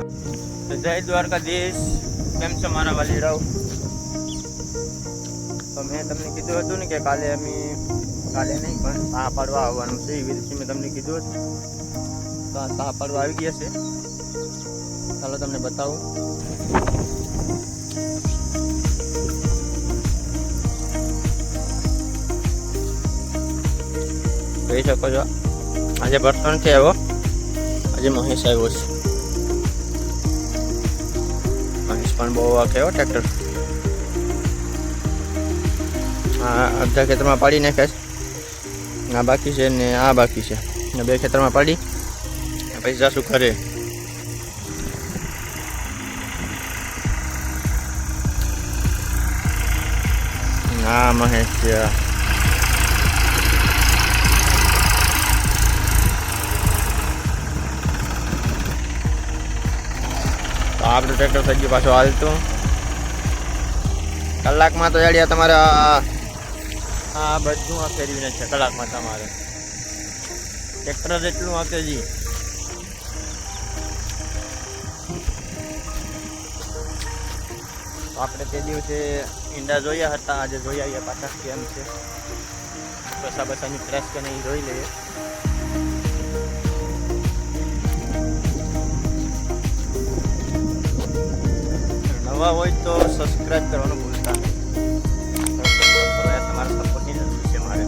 જય દ્વારકાધીશ, કેમ છો મારા વાલીડાઓ? તો મેં તમને કીધું હતું ને કે કાલે નહીં પણ સાહ પાડવા આવવાનું છે, એવી રીતે મેં તમને કીધું હતું. તો આ સાહ પાડવા આવી ગયા છે, ચાલો તમને બતાવું. જોઈ શકો છો, આજે બર્તન નથી આવ્યો, આજે મહેશ આવ્યો છે. મહેશ પણ બહુ વાગે હો ટ્રેક્ટર. આ અડધા ખેતરમાં પાડી નાખ્યા છે, આ બાકી છે ને આ બાકી છે, ને બે ખેતરમાં પાડી પછી જાશું ઘરે. હા મહેશ છે. આપણું ટ્રેક્ટર થઈ ગયું પાછું હાલતું. કલાકમાં તો જાડિયા તમારે આ બધું આ ફેરવીને છે. કલાકમાં તમારે ટ્રેક્ટર જેટલું આપે જી. આપણે તે દિવસે ઈંડા જોયા હતા, આજે જોઈ આવ્યા પાછા કેમ છે. બસાની ફ્રેશ કે નહીં જોઈ લઈએ. નવા હોય તો સબસ્ક્રાઈબ કરવાનું ભૂલતા નહીં. તમારા સપોર્ટની જરૂર છે મારે.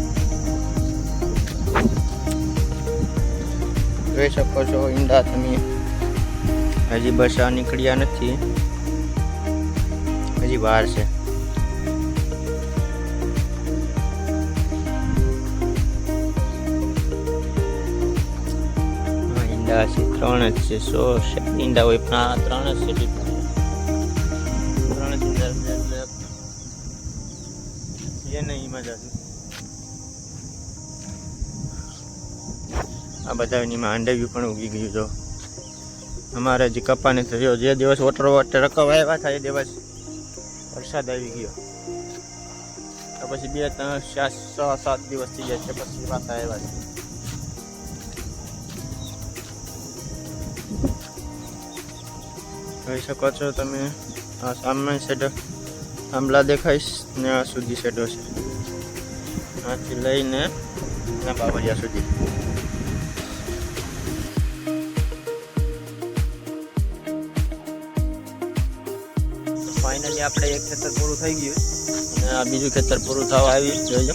જોઈ શકો છો ઈંડા તમે. હજી બસા નીકળ્યા નથી, હજી વાર છે. ઈંડા છે 3 જ છે. 100 ઈંડા હોય પણ આ 3 જ છે. આ બધા અંડાવ્યું પણ ઉગી ગયું. જો અમારે હજી કપાને થયો. જે દિવસ વોટર રકવા આવ્યા હતા એ દિવસ વરસાદ આવી ગયો. તો પછી 2, 3, 4, 6, 7 દિવસ થઈ જાય છે, પછી પાછા આવ્યા છે. જોઈ શકો છો તમે. આ સામે સાઈડ આંબલા દેખાઈશ ને આ સુધી સેડો છે, આથી લઈને ના બાબરિયા સુધી. ફાઇનલી આપણે એક ખેતર પૂરું થઈ ગયું અને આ બીજું ખેતર પૂરું થવા આવી. જોઈજો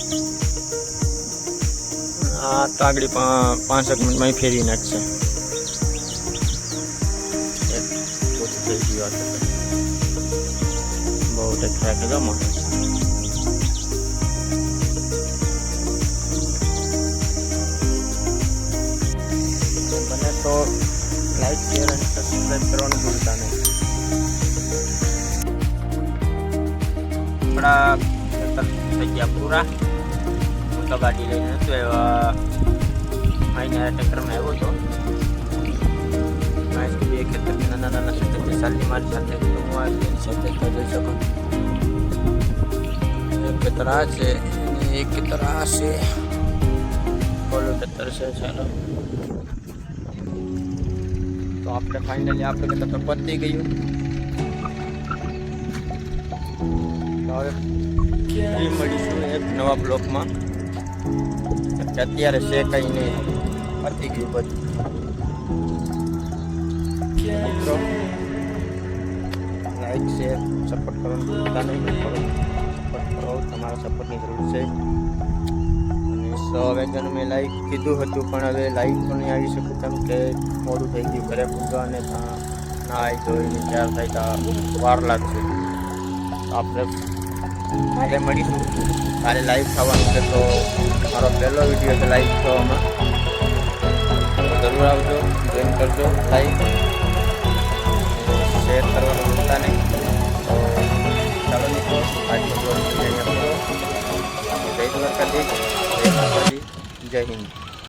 આ તો આગળ 5 મિનિટમાં ફેરવી નાખશે. થઈ ગયું આ બહુ ટ્રેક્ટર રાખે ગમો. બને તો લાઈક, શેર અને સબસ્ક્રાઈબ કરવાનું ભૂલતા નહીં. આપણા ખેતર થઈ ગયા પૂરા. હું તો ગાડી લઈને નહોતો એવા અહીંયા ટ્રેક્ટરમાં આવ્યો હતો. બે ખેતર નાના ખેતર સાલી મારી સાથે હું આવી સાથે જોઈ શકો. એક ખેતર આ છે, એક ખેતર આ છે, ઓલું ખેતર છે. ચાલો તો આપણે ફાઇનલી આપણે ખેતર તો પતી ગયું. હવે ફરી મળીશું એક નવા બ્લોકમાં. અત્યારે છે કંઈ નહીં, પતી ગયું બધું. મિત્રો લાઈક, શેર, સપોર્ટ કરવાનું ભૂલતા નહીં. સપોર્ટ કરો, તમારા સપોર્ટની જરૂર છે. અને 100 વેગન મેં લાઈક કીધું હતું પણ હવે લાઈક પણ નહીં આવી શકું, કેમ કે મોડું થઈ ગયું ઘરે પૂજવા અને ત્યાં નાહી ધોઈને તૈયાર થાય તો વાર લાગશે. તો આપણે કાલે મળીશું. કાલે લાઈવ થવાનું છે, તો મારો પહેલો વિડીયો છે લાઈવ થવામાં. જરૂર આવજો, જોઈન કરજો, લાઈક શેર કરવાનું ભૂલતા નહીં. તો ચાલો મિત્રો, આજનો બ્લોગ અહીંયા પૂરો. જય દ્વારકાધીશ, જય માતાજી, જય હિન્દ.